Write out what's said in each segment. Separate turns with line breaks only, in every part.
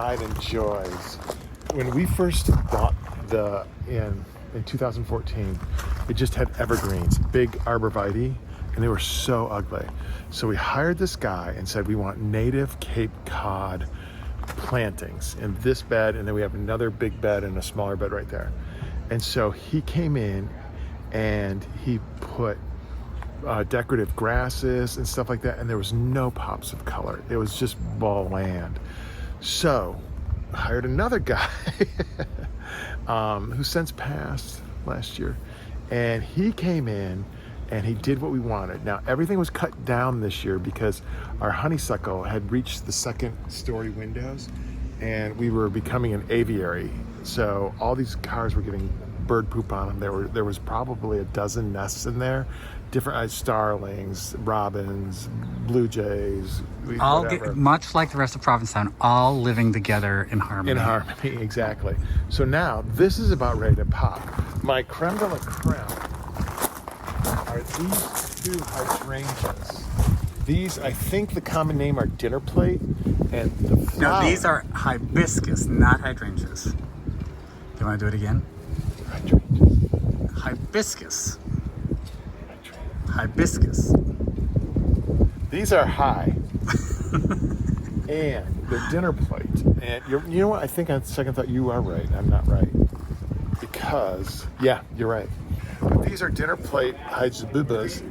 pride and joys. When we first bought the inn in 2014, it just had evergreens, big arborvitae, and they were so ugly. So we hired this guy and said, we want native Cape Cod plantings in this bed, and then we have another big bed and a smaller bed right there. And so he came in and he put decorative grasses and stuff like that, and there was no pops of color. It was just bland. So hired another guy who since passed last year, and he came in and he did what we wanted. Now everything was cut down this year because our honeysuckle had reached the second story windows and we were becoming an aviary. So all these cars were getting bird poop on them. There was probably a dozen nests in there, different starlings, robins, blue jays,
all much like the rest of Provincetown, all living together in harmony.
In harmony, exactly. So now this is about ready to pop. My creme de la creme are these two hydrangeas. These, I think the common name are dinner plate, and the flower.
No, these are hibiscus, not hydrangeas. Do you want to do it again? Hibiscus. Hibiscus.
These are high. And they're dinner plate. And you know what? I think on second thought you are right. I'm not right. Because, yeah, you're right. But these are dinner plate hibiscus,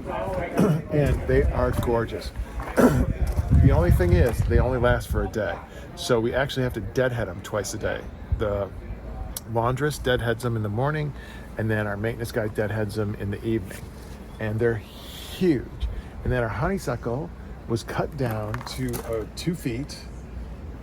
and they are gorgeous. The only thing is, they only last for a day. So we actually have to deadhead them twice a day. The laundress deadheads them in the morning, and then our maintenance guy deadheads them in the evening. And they're huge. And then our honeysuckle was cut down to 2 feet,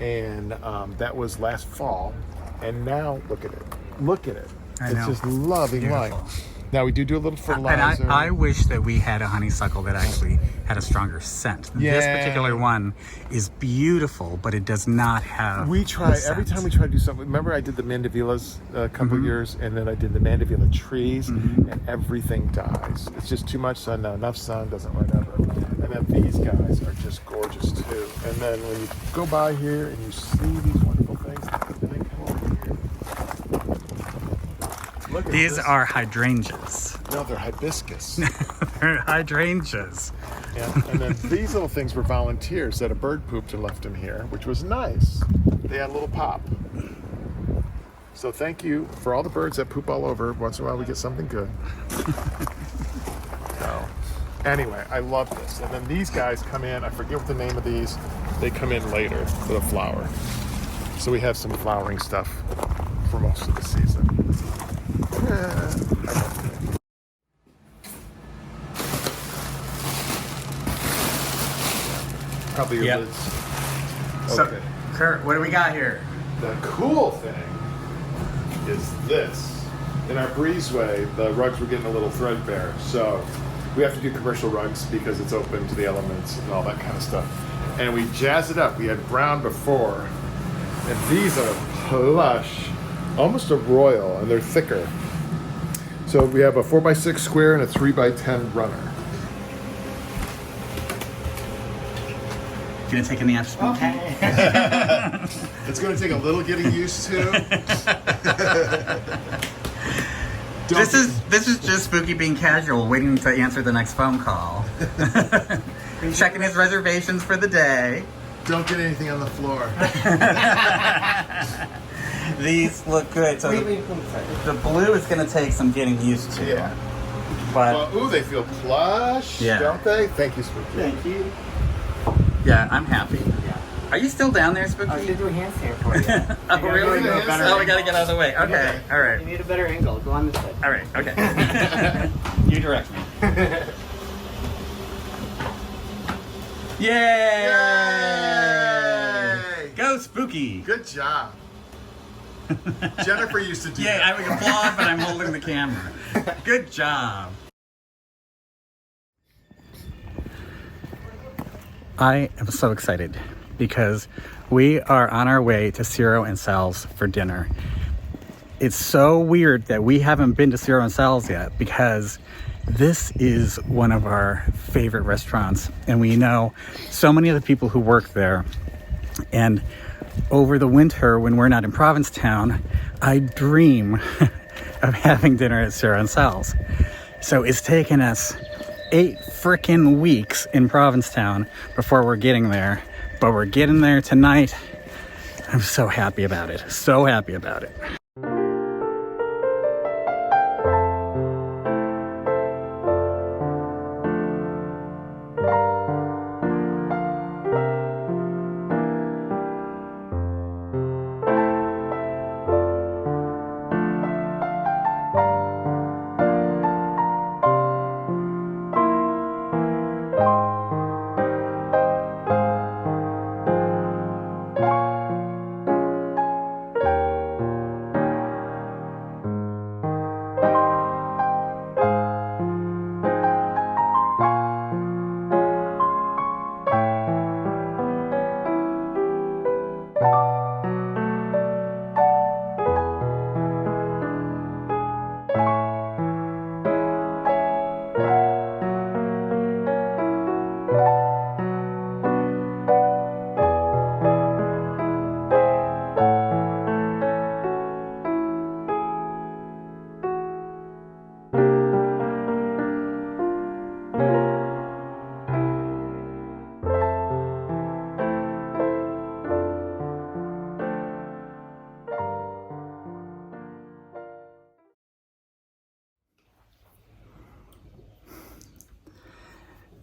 and that was last fall. And now look at it. Look at it. It's just loving life. Now we do a little fertilizer.
And I wish that we had a honeysuckle that actually had a stronger scent.
Yeah.
This particular one is beautiful, but it does not have.
We try every time we try to do something. Remember, I did the mandevillas a couple years, and then I did the mandevilla trees, and everything dies. It's just too much sun now. Enough sun doesn't whatever. And then these guys are just gorgeous too. And then when you go by here and you see these wonderful things, and they come over here. Look at
These
this.
are hydrangeas.
No, they're hibiscus.
They're hydrangeas.
Yeah. And then these little things were volunteers that a bird pooped and left them here, which was nice. They had a little pop. So thank you for all the birds that poop all over. Once in a while we get something good. So anyway, I love this. And then these guys come in, I forget what the name of these, they come in later for the flower. So we have some flowering stuff for most of the season. Probably your lids. Okay.
So, Kurt, what do we got here?
The cool thing is this. In our breezeway, the rugs were getting a little threadbare, so we have to do commercial rugs because it's open to the elements and all that kind of stuff. And we jazz it up. We had brown before, and these are plush, almost a royal, and they're thicker. So we have a 4x6 square and a 3x10 runner.
Gonna take a nap, Spooky?
It's going to take a little getting used to.
This is just Spooky being casual, waiting to answer the next phone call. Checking his reservations for the day.
Don't get anything on the floor.
These look good. So the blue is going to take some getting used to.
Yeah.
But
Well, ooh, they feel plush,
Yeah.
don't they? Thank you, Spooky.
Thank you.
yeah, I'm happy.
Yeah.
Are you still down there, Spooky?
I was gonna do a handstand for you.
Oh, really?
do a handstand.
Oh, we got to get out of the way. Okay. All
You
right.
need a better angle. Go on this side.
All right. Okay. You direct me. Yay!
Yay!
Go Spooky!
Good job. Jennifer used to do
Yay!
that.
I would applaud, but I'm holding the camera. Good job. I am so excited because we are on our way to Ciro and Sal's for dinner. It's so weird that we haven't been to Ciro and Sal's yet because this is one of our favorite restaurants and we know so many of the people who work there. And over the winter when we're not in Provincetown, I dream of having dinner at Ciro and Sal's. So it's taken us 8 frickin' weeks in Provincetown before we're getting there, but we're getting there tonight. I'm so happy about it. So happy about it.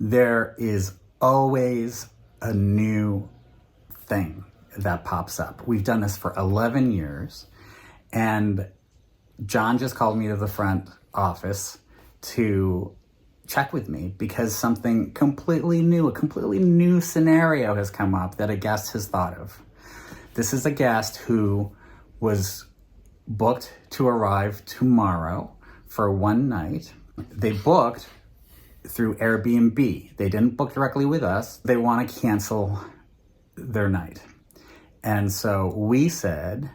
There is always a new thing that pops up. We've done this for 11 years, and John just called me to the front office to check with me because something completely new, a completely new scenario has come up that a guest has thought of. This is a guest who was booked to arrive tomorrow for one night. They booked through Airbnb. They didn't book directly with us. They want to cancel their night. And so we said,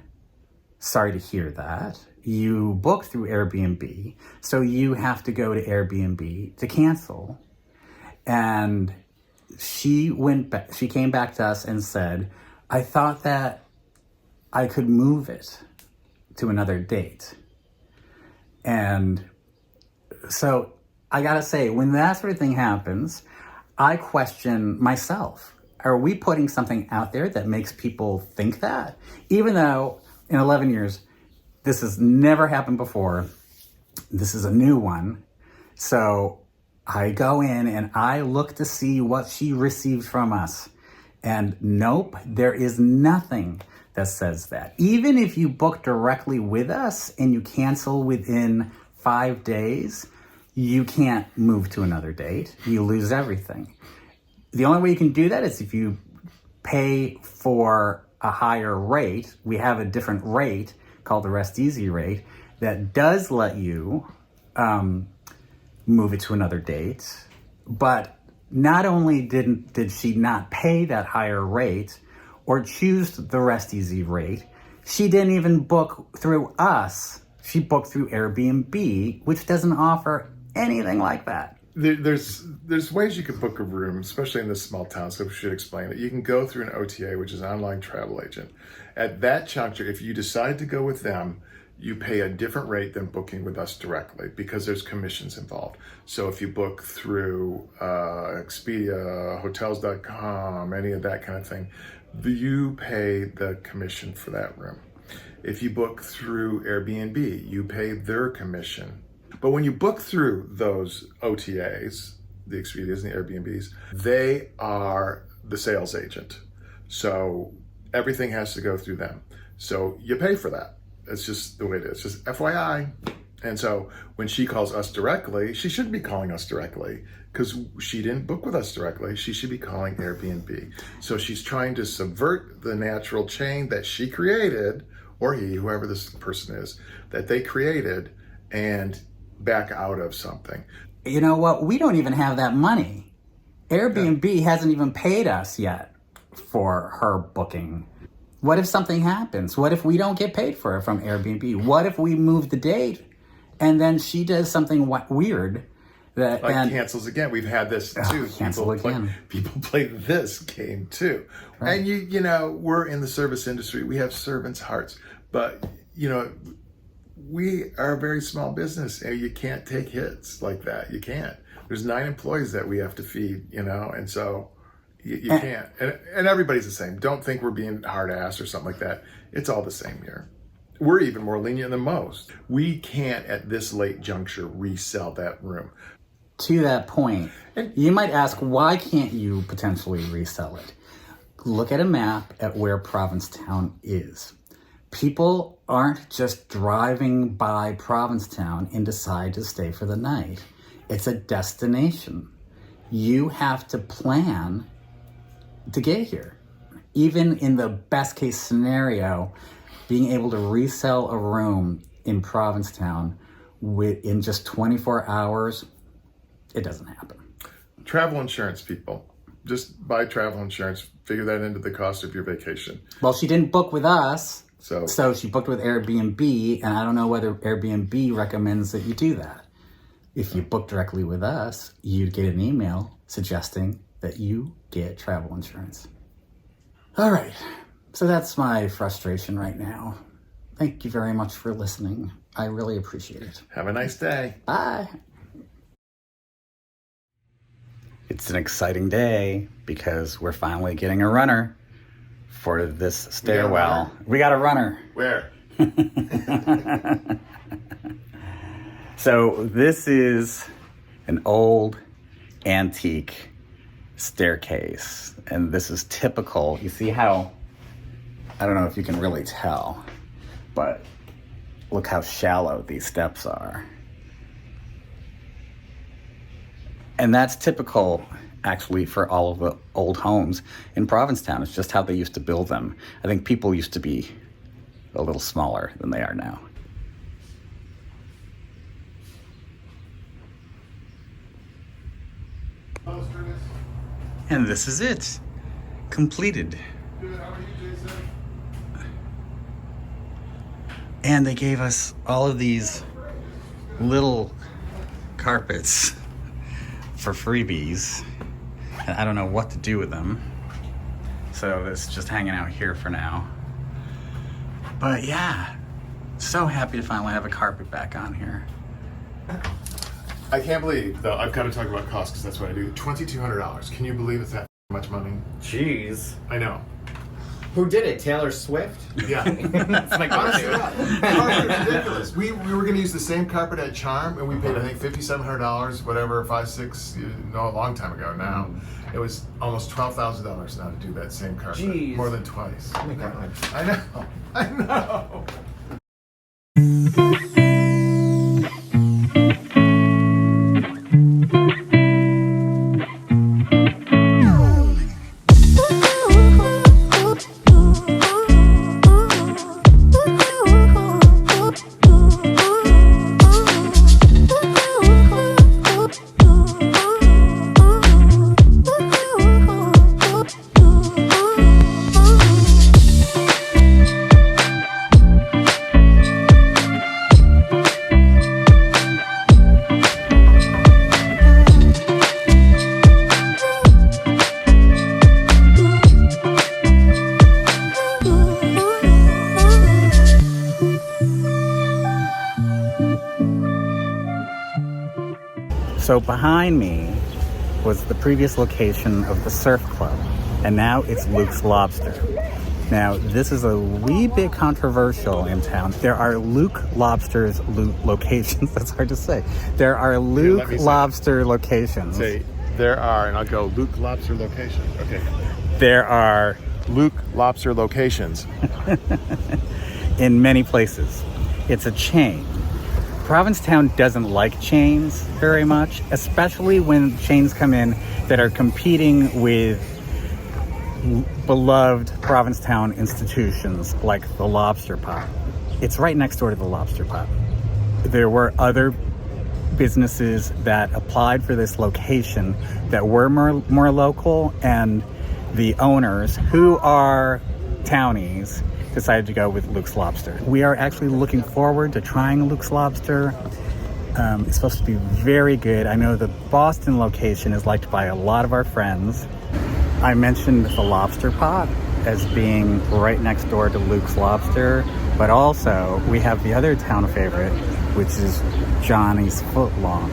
sorry to hear that. You booked through Airbnb, so you have to go to Airbnb to cancel. And she came back to us and said, I thought that I could move it to another date. And so I gotta say, when that sort of thing happens, I question myself. Are we putting something out there that makes people think that? Even though in 11 years, this has never happened before. This is a new one. So I go in and I look to see what she received from us. And nope, there is nothing that says that. Even if you book directly with us and you cancel within 5 days, you can't move to another date. You lose everything. The only way you can do that is if you pay for a higher rate. We have a different rate called the Rest Easy rate that does let you move it to another date. But not only did she not pay that higher rate or choose the Rest Easy rate, She didn't even book through us. She booked through Airbnb, which doesn't offer anything like that.
There's ways you can book a room, especially in this small town, so we should explain it. You can go through an OTA, which is an online travel agent. At that juncture, if you decide to go with them, you pay a different rate than booking with us directly because there's commissions involved. So if you book through Expedia, hotels.com, any of that kind of thing, you pay the commission for that room. If you book through Airbnb, you pay their commission. But when you book through those OTAs, the Expedias and the Airbnbs, they are the sales agent. So everything has to go through them. So you pay for that. It's just the way it is, just FYI. And so when she calls us directly, she shouldn't be calling us directly because she didn't book with us directly. She should be calling Airbnb. So she's trying to subvert the natural chain that she created, or he, whoever this person is, that they created, and back out of something.
You know what? We don't even have that money. Airbnb hasn't even paid us yet for her booking. What if something happens? What if we don't get paid for it from Airbnb? What if we move the date and then she does something weird that
cancels again? We've had this too.
Cancel again.
People play this game too. Right. And you know, we're in the service industry. We have servants' hearts, but you know, we are a very small business and you can't take hits like that. You can't. There's 9 employees that we have to feed, you know, and so you can't. And everybody's the same. Don't think we're being hard ass or something like that. It's all the same here. We're even more lenient than most. We can't at this late juncture resell that room.
To that point, you might ask, why can't you potentially resell it? Look at a map at where Provincetown is. People aren't just driving by Provincetown and decide to stay for the night. It's a destination. You have to plan to get here. Even in the best case scenario, being able to resell a room in Provincetown in just 24 hours, it doesn't happen.
Travel insurance, people. Just buy travel insurance. Figure that into the cost of your vacation.
Well, she didn't book with us,
so
she booked with Airbnb, and I don't know whether Airbnb recommends that you do that. If you book directly with us, you'd get an email suggesting that you get travel insurance. All right, so that's my frustration right now. Thank you very much for listening. I really appreciate it.
Have a nice day.
Bye. It's an exciting day because we're finally getting a runner for this stairwell. We got a runner.
Where?
So this is an old antique staircase, and this is typical. You see how, I don't know if you can really tell, but look how shallow these steps are. And that's typical, actually, for all of the old homes in Provincetown. It's just how they used to build them. I think people used to be a little smaller than they are now. And this is it. Completed.
Good. How are you, Jason?
And they gave us all of these little carpets for freebies. And I don't know what to do with them. So it's just hanging out here for now. But yeah, so happy to finally have a carpet back on here.
I can't believe, though, I've got to talk about cost because that's what I do. $2,200. Can you believe it's that much money?
Jeez.
I know.
Who did it? Taylor Swift?
Yeah.
That's my
Honestly,
go-to.
it's ridiculous. We were going to use the same carpet at Charm, and we paid, I think, $5,700, whatever, a long time ago now. It was almost $12,000 now to do that same carpet.
Jeez.
More than twice.
Oh my God.
I know.
So behind me was the previous location of the surf club, and now it's Luke's Lobster. Now, this is a wee bit controversial in town. There are Luke Lobster's locations. That's hard to say. There are Luke Lobster locations.
Say, there are, and I'll go Luke Lobster location. Okay.
There are
Luke Lobster locations.
in many places. It's a chain. Provincetown doesn't like chains very much, especially when chains come in that are competing with beloved Provincetown institutions like the Lobster Pot. It's right next door to the Lobster Pot. There were other businesses that applied for this location that were more local, and the owners, who are townies, decided to go with Luke's Lobster. We are actually looking forward to trying Luke's Lobster. It's supposed to be very good. I know the Boston location is liked by a lot of our friends. I mentioned the Lobster Pot as being right next door to Luke's Lobster, but also we have the other town favorite, which is Johnny's Footlong,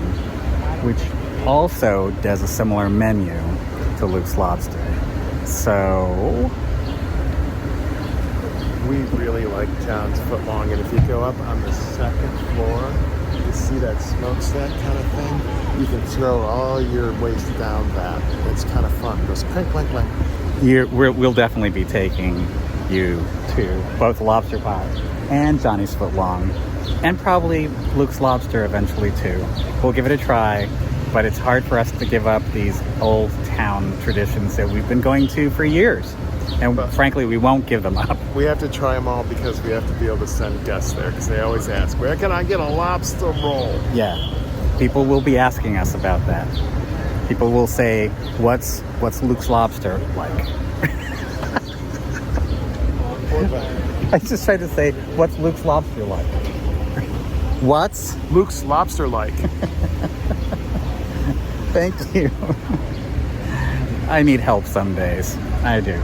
which also does a similar menu to Luke's Lobster. So
We really like John's Footlong, and if you go up on the second floor, you see that smokestack kind of thing. You can throw all your waste down that. It's kind of fun. It goes clank, clank, clank.
we'll definitely be taking you to both Lobster Pot and Johnny's Footlong, and probably Luke's Lobster eventually too. We'll give it a try, but it's hard for us to give up these old town traditions that we've been going to for years. And frankly, we won't give them up.
We have to try them all because we have to be able to send guests there, because they always ask, where can I get a lobster roll?
Yeah, people will be asking us about that. People will say, what's Luke's Lobster like? I just tried to say, what's Luke's Lobster like? What's
Luke's Lobster like?
Thank you. I need help some days. I do.